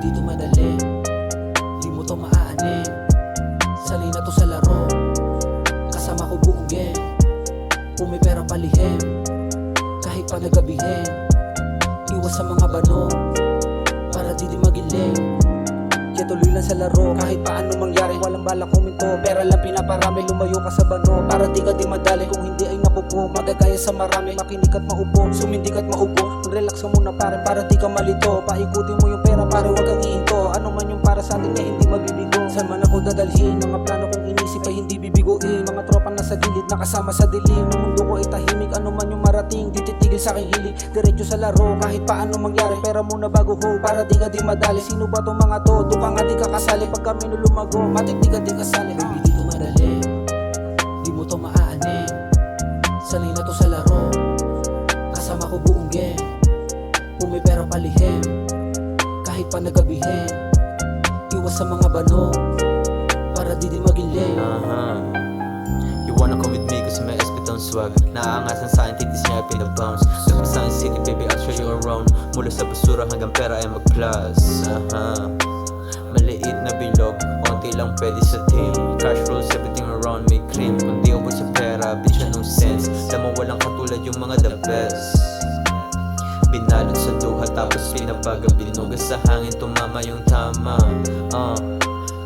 dito madali, di mo to maaanin. Sanay na to sa laro, kasama ko buong gang. Kung may pera palihim, kahit pa nagabihin. Iwas sa mga bano, para di magiling. Kaya tuloy lang sa laro, kahit paano mangyari. Walang balak kuminto, pera lang pinaparami. Lumayo ka sa bano, para di ka di madali. Kung hindi ay napupo, magagaya sa marami. Makinig at maupo, sumindig at maupo. Mag-relax ka muna pare, para di ka malito. Paikutin mo yung pera pare, wag kang ihinto. Ano man yung para sa atin na hindi mabibigo. Saan man ako dadalhin, mga plano kong inisip ay hindi bibiguin. Mga tropang nasa gilid, nakasama sa dilim. Ng mundo ko ay tahimik, ano man yung marating. Di titigil sa aking hilig, diretso sa laro. Kahit paano mangyari, pera muna bago ho, para di ka di madali. Sino ba tong mga to? Doon ka nga di kakasali, pag kami lumago, matik di ka di kasali. Baby dito madali, di mo to maaanin. Sanay na to sa laro, kasama ko buong gang. Kung may pera palihim, kahit pa nagabihin. Iwas sa mga bano, para di magiling. You wanna come with me kasi may espitang swag. Naaangasan sa akin, titis niya ay pinabounce. Tapos sa akin city, baby, I'll show you around. Mula sa basura hanggang pera ay mag-plus. Maliit na bilog, konti lang pwede sa team. Cash rules, everything around me cream. Kung di ubod sa pera, bitch anong sense. Alam mo walang katulad yung mga the best. Binalot sa duha tapos pinabaga. Binugas sa hangin, tumama yung tama.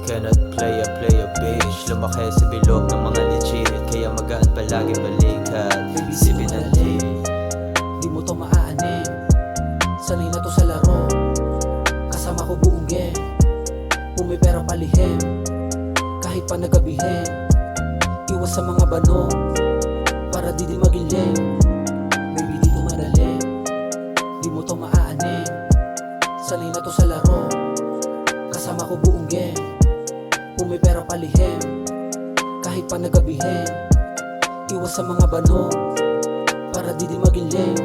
Cannot play a bitch. Lumaki sa bilog ng mga legit. Kaya magaan palagi balikat. Isipin natin, di mo to maaanin. Sanay na to sa laro, kasama ko buong gang. Kung may pera palihim, kahit pa nagabihin. Iwas sa mga bano, para di magiling. Baby dito madali, di mo to maaanin. Sanay na to sa laro, kasama ko buong gang. Kung may pera palihim, kahit pa nagabihin. Iwas sa mga bano, para di magiling.